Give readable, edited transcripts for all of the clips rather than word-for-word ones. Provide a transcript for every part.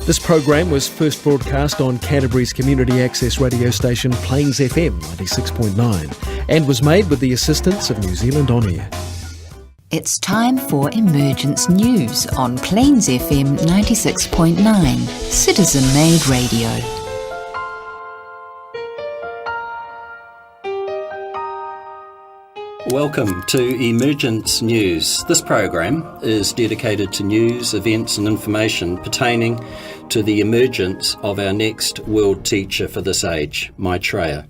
This program was first broadcast on Canterbury's community access radio station Plains FM 96.9 and was made with the assistance of New Zealand On Air. It's time for Emergence News on Plains FM 96.9, citizen-made radio. Welcome to Emergence News. This program is dedicated to news, events and information pertaining to the emergence of our next world teacher for this age, Maitreya.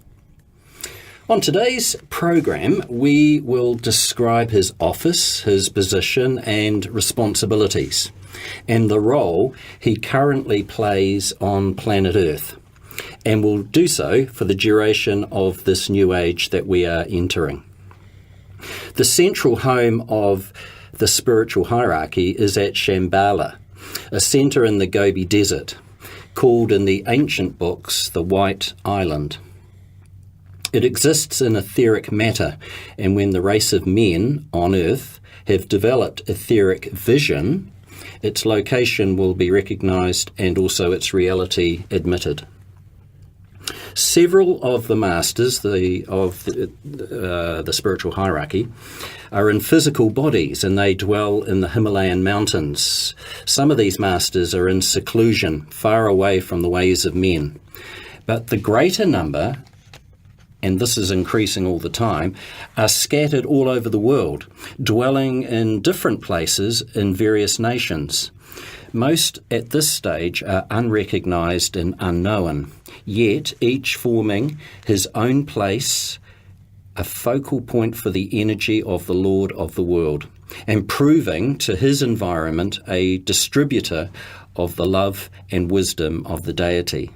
On today's program, we will describe his office, his position and responsibilities, and the role he currently plays on planet Earth, and will do so for the duration of this new age that we are entering. The central home of the spiritual hierarchy is at Shambhala, a centre in the Gobi Desert, called in the ancient books the White Island. It exists in etheric matter, and when the race of men on Earth have developed etheric vision, its location will be recognised and also its reality admitted. Several of the masters of the spiritual hierarchy are in physical bodies, and they dwell in the Himalayan mountains. Some of these masters are in seclusion, far away from the ways of men. But the greater number, and this is increasing all the time, are scattered all over the world, dwelling in different places in various nations. Most at this stage are unrecognised and unknown, yet each forming his own place, a focal point for the energy of the Lord of the world, and proving to his environment a distributor of the love and wisdom of the deity.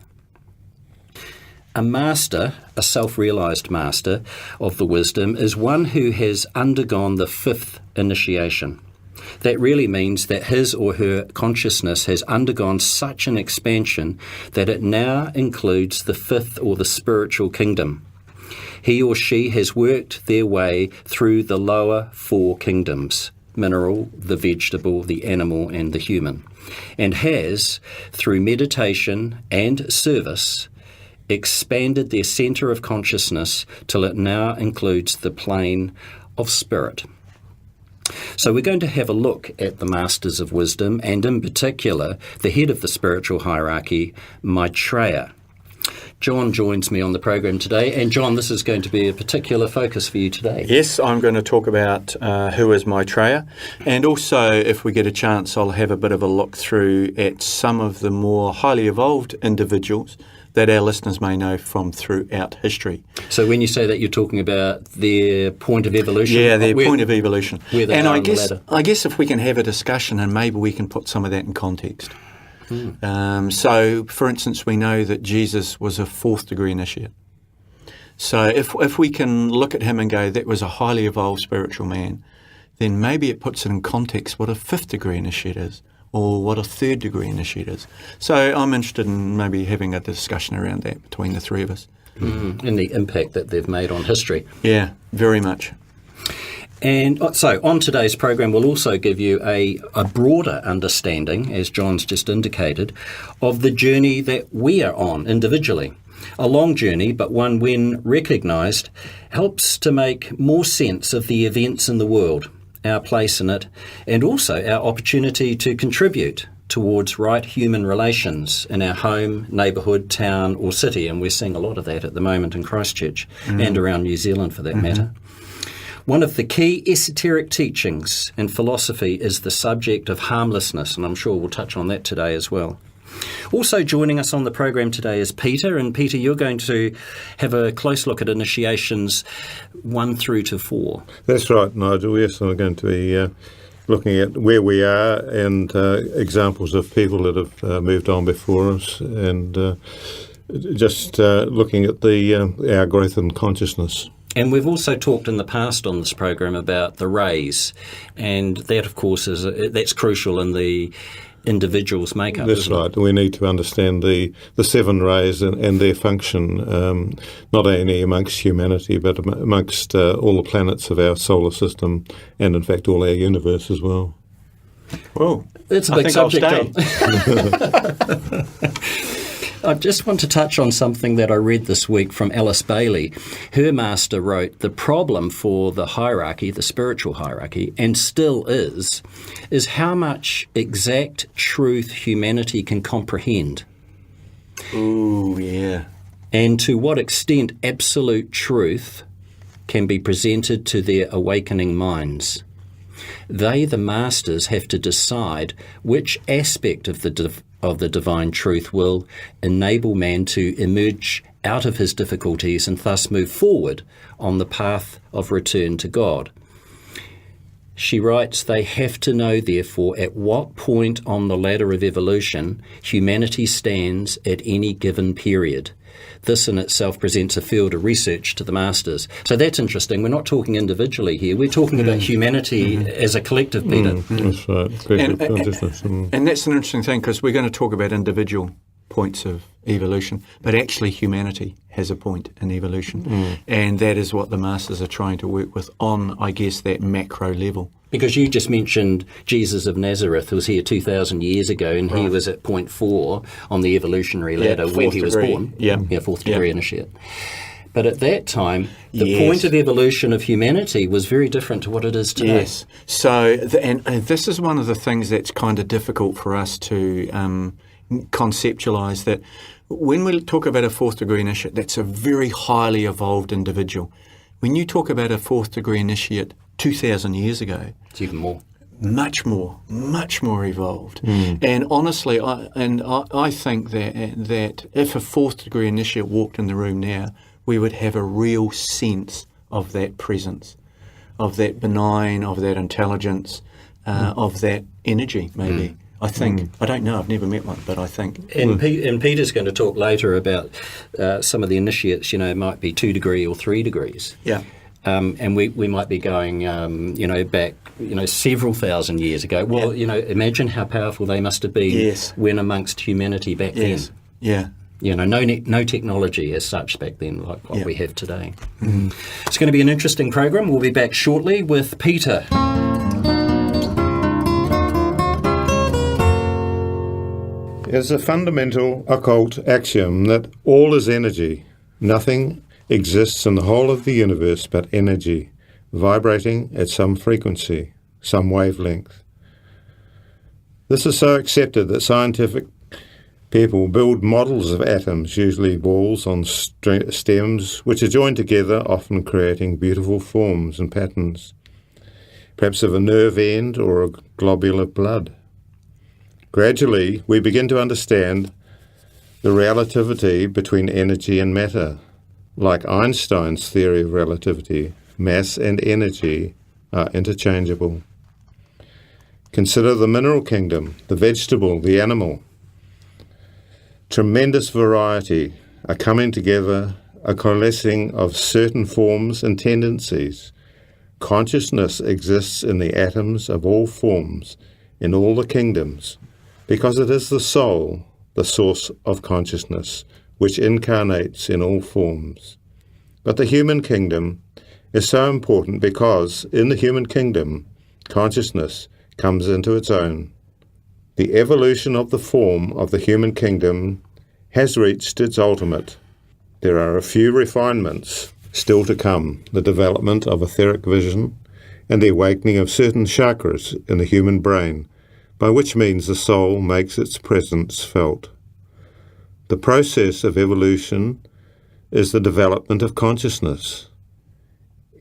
A master, a self-realised master of the wisdom, is one who has undergone the fifth initiation. That really means that his or her consciousness has undergone such an expansion that it now includes the fifth or the spiritual kingdom. He or she has worked their way through the lower four kingdoms: mineral, the vegetable, the animal and the human, and has, through meditation and service, expanded their centre of consciousness till it now includes the plane of spirit. So we're going to have a look at the Masters of Wisdom, and in particular, the head of the spiritual hierarchy, Maitreya. John joins me on the program today, and John, this is going to be a particular focus for you today. Yes, I'm going to talk about who is Maitreya, and also, if we get a chance, I'll have a bit of a look through at some of the more highly evolved individuals that our listeners may know from throughout history. So when you say that, you're talking about their point of evolution? Yeah, their point of evolution. Where they and are I on guess, the ladder. I guess if we can have a discussion and maybe we can put some of that in context. So, for instance, we know that Jesus was a fourth degree initiate. So if we can look at him and go, that was a highly evolved spiritual man, then maybe it puts it in context what a fifth degree initiate is, or what a third degree initiate is. So I'm interested in maybe having a discussion around that between the three of us. And the impact that they've made on history. Yeah, very much. And so on today's program, we'll also give you a broader understanding, as John's just indicated, of the journey that we are on individually. A long journey, but one when recognised, helps to make more sense of the events in the world, our place in it, and also our opportunity to contribute towards right human relations in our home, neighbourhood, town or city. And we're seeing a lot of that at the moment in Christchurch and around New Zealand for that matter. One of the key esoteric teachings in philosophy is the subject of harmlessness, and I'm sure we'll touch on that today as well. Also joining us on the program today is Peter, and Peter, you're going to have a close look at initiations 1 through to 4. That's right, Nigel. Yes, I'm going to be looking at where we are and examples of people that have moved on before us, and just looking at our growth in consciousness. And we've also talked in the past on this program about the rays, and that, of course, that's crucial in the individual's makeup. That's right. We need to understand the seven rays and their function, not only amongst humanity, but amongst all the planets of our solar system, and in fact all our universe as well. Well, it's a big subject. I just want to touch on something that I read this week from Alice Bailey. Her master wrote, the problem for the hierarchy, the spiritual hierarchy, and still is how much exact truth humanity can comprehend. Ooh, yeah. And to what extent absolute truth can be presented to their awakening minds. They, the masters, have to decide which aspect of the divine truth will enable man to emerge out of his difficulties and thus move forward on the path of return to God. She writes, they have to know, therefore, at what point on the ladder of evolution humanity stands at any given period. This in itself presents a field of research to the masters. So that's interesting. We're not talking individually here. We're talking about humanity as a collective, Peter. That's right. Collective consciousness. And that's an interesting thing, because we're going to talk about individual points of evolution, but actually humanity has a point in evolution. And that is what the masters are trying to work with on, I guess, that macro level. Because you just mentioned Jesus of Nazareth was here 2,000 years ago, and he was at point 4 on the evolutionary ladder when he was born. Fourth degree initiate. But at that time, the point of evolution of humanity was very different to what it is today. Yes. So, and this is one of the things that's kind of difficult for us to conceptualise, that when we talk about a fourth degree initiate, that's a very highly evolved individual. When you talk about a fourth degree initiate 2,000 years ago, it's even more. Much more evolved. And honestly, I think that if a fourth degree initiate walked in the room now, we would have a real sense of that presence, of that benign, of that intelligence, of that energy, maybe. I think. I don't know. I've never met one, but I think. And Peter's going to talk later about some of the initiates, might be 2 degree or 3 degrees. Yeah. And we might be going, back, several thousand years ago. Well, imagine how powerful they must have been when amongst humanity back then. Yeah. No technology as such back then like what we have today. It's going to be an interesting program. We'll be back shortly with Peter. It's a fundamental occult axiom that all is energy. Nothing exists in the whole of the universe but energy, vibrating at some frequency, some wavelength. This is so accepted that scientific people build models of atoms, usually balls on stems, which are joined together, often creating beautiful forms and patterns, perhaps of a nerve end or a globule of blood. Gradually, we begin to understand the relativity between energy and matter. Like Einstein's theory of relativity, mass and energy are interchangeable. Consider the mineral kingdom, the vegetable, the animal. Tremendous variety, a coming together, a coalescing of certain forms and tendencies. Consciousness exists in the atoms of all forms, in all the kingdoms, because it is the soul, the source of consciousness, which incarnates in all forms. But the human kingdom is so important because in the human kingdom, consciousness comes into its own. The evolution of the form of the human kingdom has reached its ultimate. There are a few refinements still to come, the development of etheric vision and the awakening of certain chakras in the human brain, by which means the soul makes its presence felt. The process of evolution is the development of consciousness.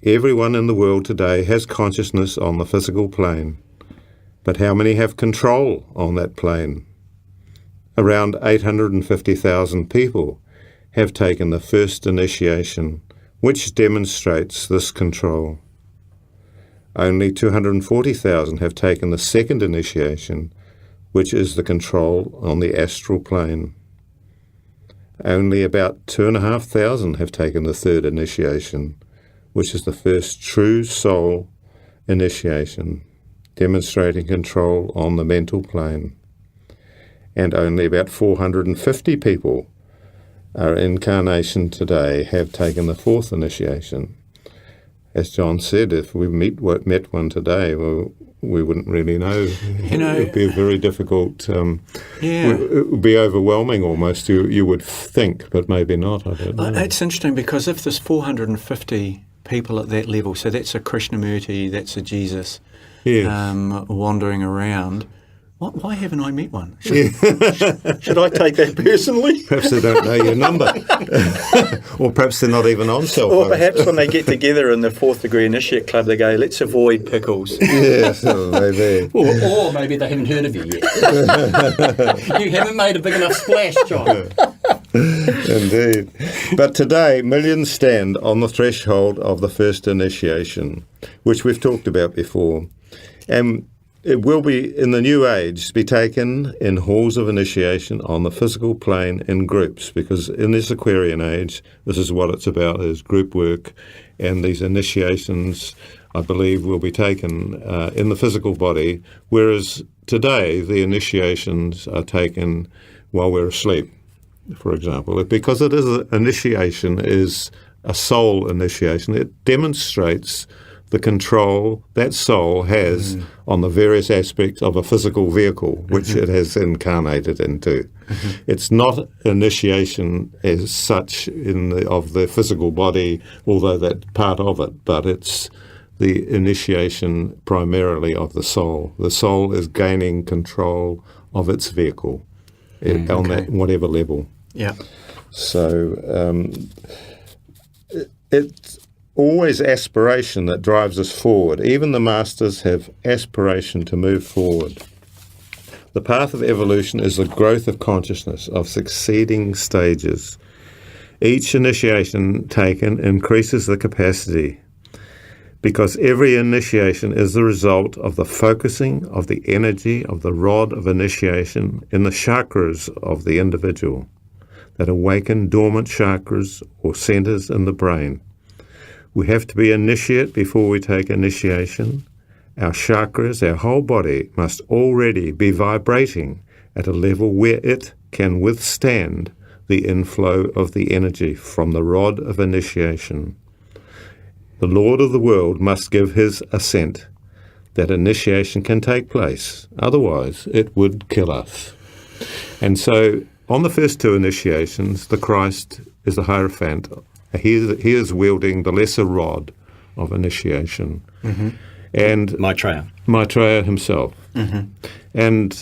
Everyone in the world today has consciousness on the physical plane, but how many have control on that plane? Around 850,000 people have taken the first initiation, which demonstrates this control. Only 240,000 have taken the second initiation, which is the control on the astral plane. Only about 2,500 have taken the third initiation, which is the first true soul initiation, demonstrating control on the mental plane. And only about 450 people, our incarnation today, have taken the fourth initiation, as John said, if we met one today, well, we wouldn't really know. It would be a very difficult. It would be overwhelming almost. You would think, but maybe not. I don't know. It's interesting because if there's 450 people at that level, so that's a Krishnamurti, that's a Jesus, wandering around. Why haven't I met one? Should I take that personally? Perhaps they don't know your number. Or perhaps they're not even on cell phones. Or perhaps when they get together in the 4th degree initiate club, they go, let's avoid pickles. Yes, maybe. Or maybe they haven't heard of you yet. You haven't made a big enough splash, John. Indeed. But today, millions stand on the threshold of the first initiation, which we've talked about before. And it will be, in the new age, be taken in halls of initiation on the physical plane in groups, because in this Aquarian age, this is what it's about, is group work, and these initiations, I believe, will be taken in the physical body, whereas today the initiations are taken while we're asleep, for example. Because it is initiation is a soul initiation. It demonstrates the control that soul has on the various aspects of a physical vehicle, which it has incarnated into. It's not initiation as such of the physical body, although that's part of it, but it's the initiation primarily of the soul. The soul is gaining control of its vehicle on that whatever level. Yeah. So it's always aspiration that drives us forward. Even the masters have aspiration to move forward. The path of evolution is the growth of consciousness of succeeding stages. Each initiation taken increases the capacity, because every initiation is the result of the focusing of the energy of the rod of initiation in the chakras of the individual that awaken dormant chakras or centers in the brain. We have to be initiate before we take initiation. Our chakras, our whole body, must already be vibrating at a level where it can withstand the inflow of the energy from the rod of initiation. The Lord of the world must give his assent that initiation can take place. Otherwise, it would kill us. And so, on the first two initiations, the Christ is the Hierophant. He is wielding the lesser rod of initiation. And Maitreya himself. And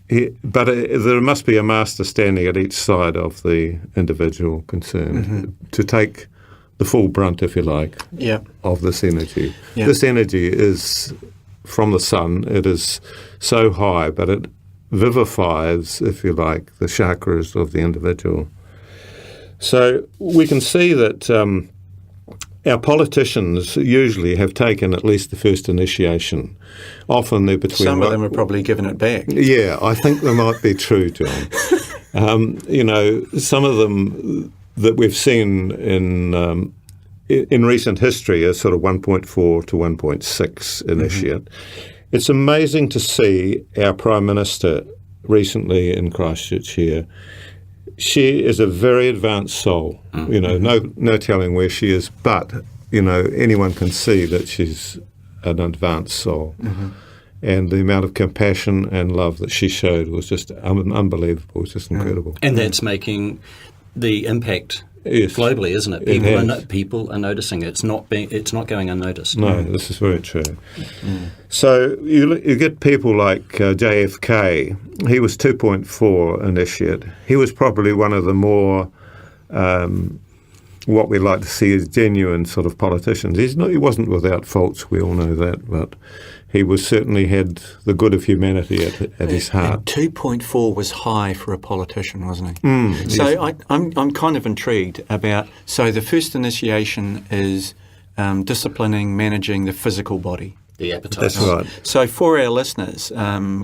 there must be a master standing at each side of the individual concerned to take the full brunt, if you like, of this energy. This energy is from the sun. It is so high, but it vivifies, if you like, the chakras of the individual. So we can see that our politicians usually have taken at least the first initiation. Often they're between... Some of them have probably given it back. Yeah, I think that might be true, John. Some of them that we've seen in recent history are sort of 1.4 to 1.6 initiate. It's amazing to see our Prime Minister recently in Christchurch here. She is a very advanced soul. No telling where she is, but anyone can see that she's an advanced soul. And the amount of compassion and love that she showed was just unbelievable. It was just incredible. And that's making the impact globally, isn't it? People are noticing it. It's not going unnoticed. No, this is very true. So you get people like JFK. He was 2.4 initiate. He was probably one of the more what we like to see as genuine sort of politicians. He wasn't without faults. We all know that, but he certainly had the good of humanity at his heart. And 2.4 was high for a politician, wasn't he? So yes. I'm kind of intrigued about. So the first initiation is disciplining, managing the physical body. The appetite. That's right. So for our listeners,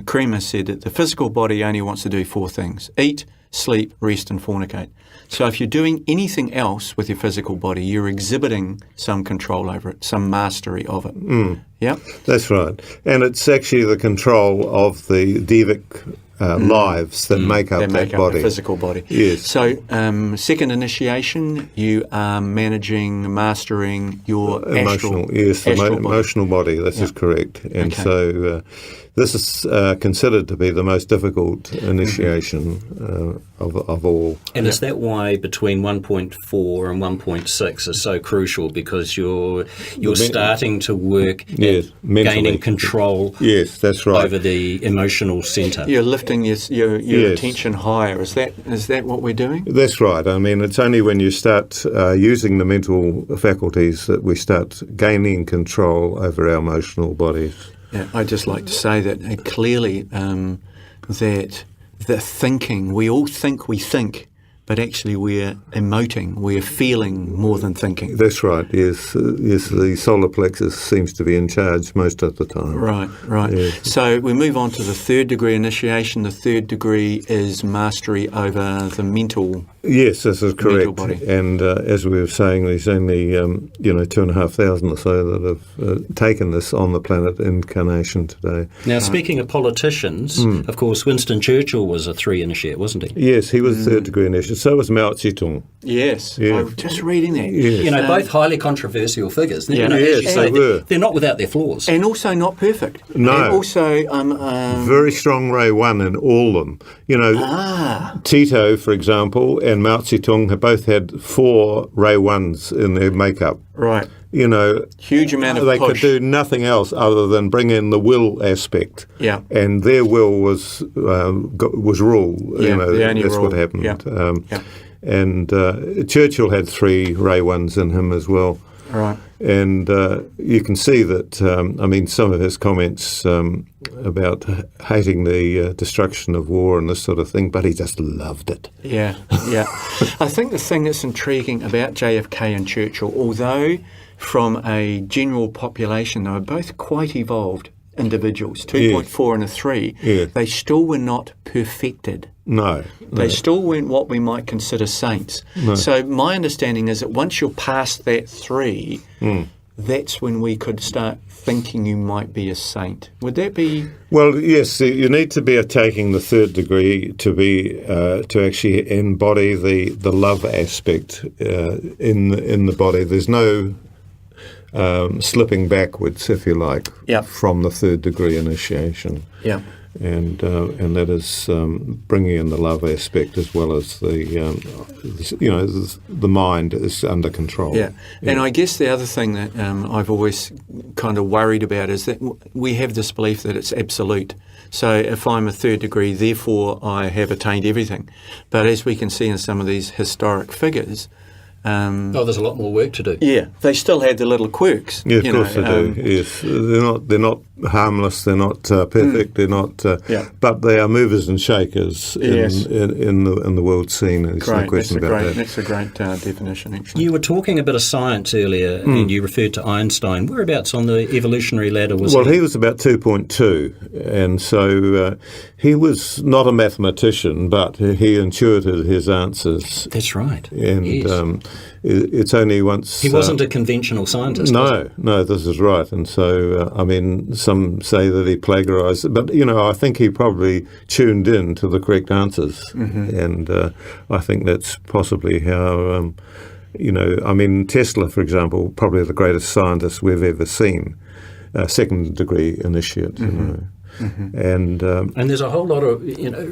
Creamer said that the physical body only wants to do 4 things: eat, sleep, rest, and fornicate. So if you're doing anything else with your physical body, you're exhibiting some control over it, some mastery of it. Yeah, that's right. And it's actually the control of the devic lives that make up that body. The physical body. Yes. So, second initiation, you are mastering your emotional, emotional body. This is correct. And so this is considered to be the most difficult initiation of all. And is that why between 1.4 and 1.6 is so crucial? Because you're starting to work at gaining control. Yes, that's right. Over the emotional centre. You're lifting your attention higher. Is that what we're doing? That's right. I mean, it's only when you start using the mental faculties that we start gaining control over our emotional bodies. Yeah, I'd just like to say that clearly that the thinking, we all think we think, but actually we're emoting, we're feeling more than thinking. That's right, yes. The solar plexus seems to be in charge most of the time. Right. Yes. So we move on to the third degree initiation. The third degree is mastery over the mental. Yes, this is correct. Body. And as we were saying, there's only 2,500 or so that have taken this on the planet incarnation today. Now, speaking of politicians, of course, Winston Churchill was a 3 initiate, wasn't he? Yes, he was third degree initiate. So was Mao Zedong. Yes, I was just reading that. Yes. Both highly controversial figures. Yeah. As you say, they were. They're not without their flaws. And also not perfect. No. And also... very strong Ray 1 in all of them. Tito, for example, and Mao Zedong have both had 4 Ray 1s in their makeup. Right. Huge amount of they push. could do nothing else other than bring in the will aspect. Yeah. And their will was rule. Yeah, the only that's rule. what happened. Yeah. And Churchill had 3 Ray 1s in him as well. Right. And you can see that, some of his comments about hating the destruction of war and this sort of thing, but he just loved it. Yeah. I think the thing that's intriguing about JFK and Churchill, although from a general population they were both quite evolved individuals, 2.4 and a 3, they still were not perfected. No. They still weren't what we might consider saints. No. So my understanding is that once you're past that 3, that's when we could start thinking you might be a saint. Would that be... Well, yes, you need to be taking the third degree to be to actually embody the love aspect in the body. There's no slipping backwards, if you like, from the third degree initiation. Yeah. And that is bringing in the love aspect as well as the mind is under control. Yeah, and I guess the other thing that I've always kind of worried about is that we have this belief that it's absolute. So if I'm a third degree, therefore I have attained everything. But as we can see in some of these historic figures, there's a lot more work to do. Yeah, they still had the little quirks. Yeah, of course they do. Yes, they're not harmless. They're not perfect. They're not. But they are movers and shakers in the world scene. There's no question about that. That's a great definition. Actually, you were talking a bit of science earlier, and you referred to Einstein. Whereabouts on the evolutionary ladder was he? Well, he was about 2.2, and so he was not a mathematician, but he intuited his answers. That's right. And yes. It's only once... He wasn't a conventional scientist, No, this is right. And so, some say that he plagiarised, but, I think he probably tuned in to the correct answers. Mm-hmm. And I think that's possibly how, Tesla, for example, probably the greatest scientist we've ever seen, second degree initiate, Mm-hmm. And there's a whole lot of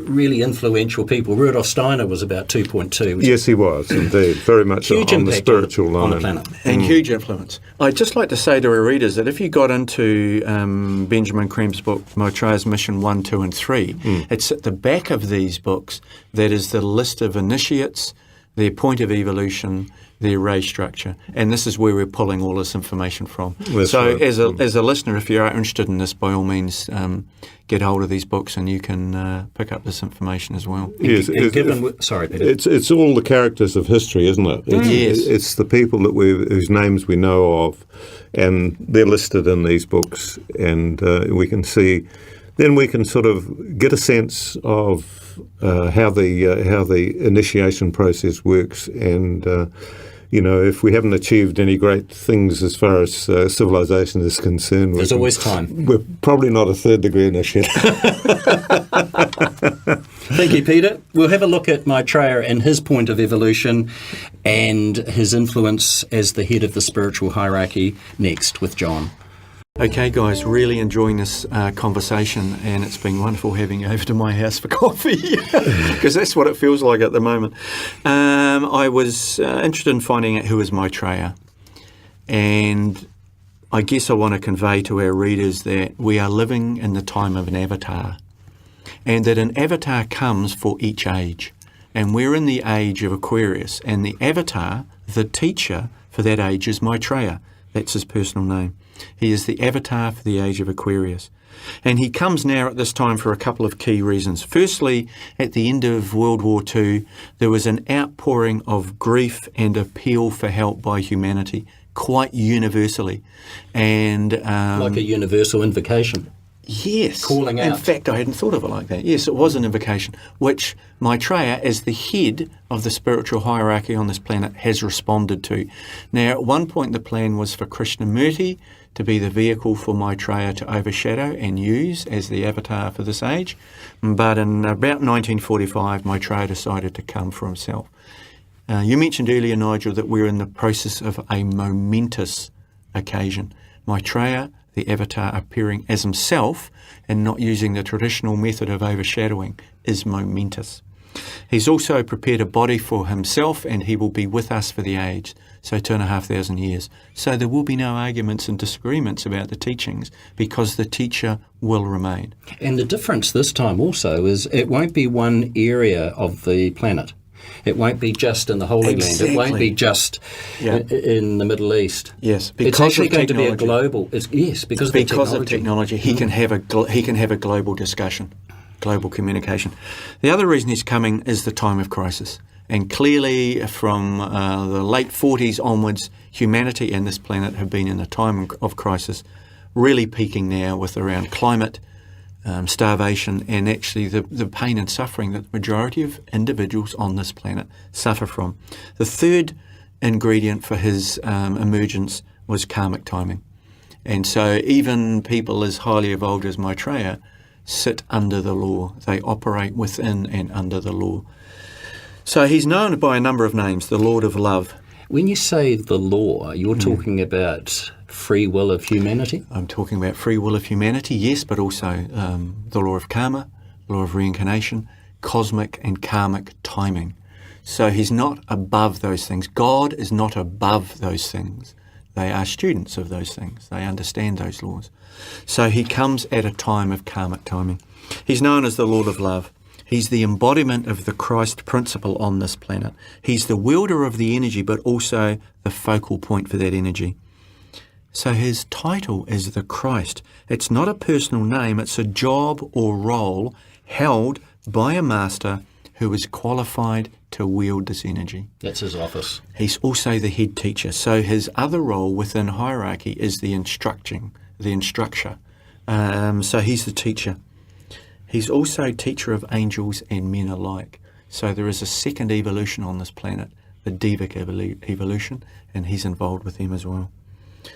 really influential people. Rudolf Steiner was about 2.2. Yes, he was indeed very much huge on the spiritual line on the planet, and huge influence. I'd just like to say to our readers that if you got into Benjamin Creme's book Maitreya's Mission 1, 2 and 3, it's at the back of these books that is the list of initiates, their point of evolution, their ray structure, and this is where we're pulling all this information from. That's so right. as a listener, if you are interested in this, by all means get hold of these books and you can pick up this information as well. Yes, sorry, Peter. It's all the characters of history, isn't it? It's the people that whose names we know of, and they're listed in these books, and we can see. Then we can sort of get a sense of how the initiation process works, and if we haven't achieved any great things as far as civilization is concerned, there's always time. We're probably not a third degree initiate. Thank you, Peter. We'll have a look at Maitreya and his point of evolution and his influence as the head of the spiritual hierarchy next with John. Okay, guys, really enjoying this conversation, and it's been wonderful having you over to my house for coffee, because that's what it feels like at the moment. I was interested in finding out who is Maitreya, and I guess I want to convey to our readers that we are living in the time of an avatar, and that an avatar comes for each age, and we're in the age of Aquarius, and the avatar, the teacher for that age, is Maitreya. That's his personal name. He is the avatar for the age of Aquarius. And he comes now at this time for a couple of key reasons. Firstly, at the end of World War II, there was an outpouring of grief and appeal for help by humanity, quite universally. And like a universal invocation. Yes. Calling out. In fact, I hadn't thought of it like that. Yes, it was an invocation, which Maitreya, as the head of the spiritual hierarchy on this planet, has responded to. Now, at one point, the plan was for Krishnamurti to be the vehicle for Maitreya to overshadow and use as the avatar for this age. But in about 1945, Maitreya decided to come for himself. You mentioned earlier, Nigel, that we're in the process of a momentous occasion. Maitreya, the avatar, appearing as himself and not using the traditional method of overshadowing, is momentous. He's also prepared a body for himself, and he will be with us for the age, so 2,500 years. So there will be no arguments and disagreements about the teachings, because the teacher will remain. And the difference this time also is it won't be one area of the planet. It won't be just in the Holy Land. It won't be just in the Middle East. Yes, it's actually going to be a global. Because of technology, he can have a global discussion, global communication. The other reason he's coming is the time of crisis, and clearly from the late 40s onwards, humanity and this planet have been in a time of crisis, really peaking now with around climate. Starvation, and actually the pain and suffering that the majority of individuals on this planet suffer from. The third ingredient for his emergence was karmic timing. And so even people as highly evolved as Maitreya sit under the law. They operate within and under the law. So he's known by a number of names, the Lord of Love. When you say the law, you're talking about free will of humanity? I'm talking about free will of humanity, yes, but also the law of karma, law of reincarnation, cosmic and karmic timing. So he's not above those things. God is not above those things. They are students of those things. They understand those laws. So he comes at a time of karmic timing. He's known as the Lord of Love. He's the embodiment of the Christ principle on this planet. He's the wielder of the energy, but also the focal point for that energy. So his title is the Christ. It's not a personal name, it's a job or role held by a master who is qualified to wield this energy. That's his office. He's also the head teacher. So his other role within hierarchy is the instructor. So he's the teacher. He's also teacher of angels and men alike. So there is a second evolution on this planet, the Devic evolution, and he's involved with them as well.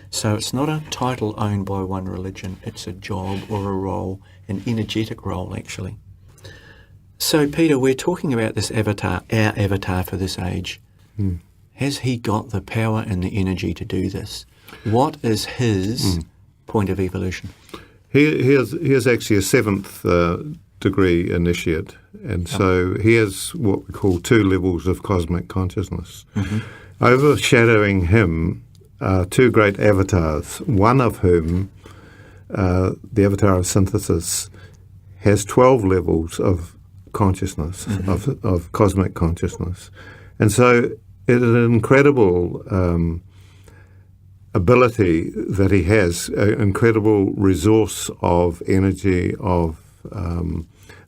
So it's not a title owned by one religion, it's a job or a role, an energetic role actually. So Peter, we're talking about this avatar, our avatar for this age. Has he got the power and the energy to do this? What is his point of evolution? He is actually a seventh degree initiate, and so he has what we call 2 levels of cosmic consciousness. Overshadowing him are 2 great avatars, one of whom, the avatar of synthesis, has 12 levels of consciousness, of cosmic consciousness. And so it is an incredible ability that he has, an incredible resource of energy, of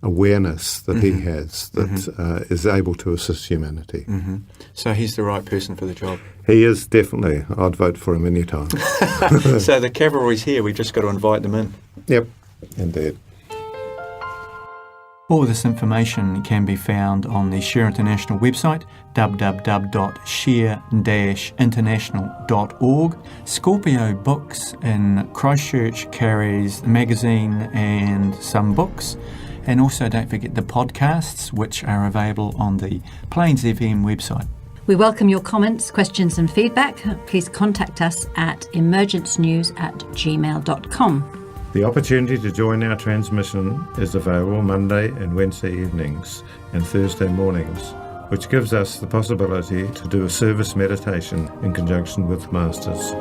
awareness that he has that is able to assist humanity. So he's the right person for the job. He is definitely. I'd vote for him any time. So the cavalry's here, we've just got to invite them in. Yep, indeed. All this information can be found on the Share International website, www.share-international.org. Scorpio Books in Christchurch carries the magazine and some books. And also don't forget the podcasts, which are available on the Plains FM website. We welcome your comments, questions and feedback. Please contact us at emergencenews@gmail.com. The opportunity to join our transmission is available Monday and Wednesday evenings and Thursday mornings, which gives us the possibility to do a service meditation in conjunction with Masters.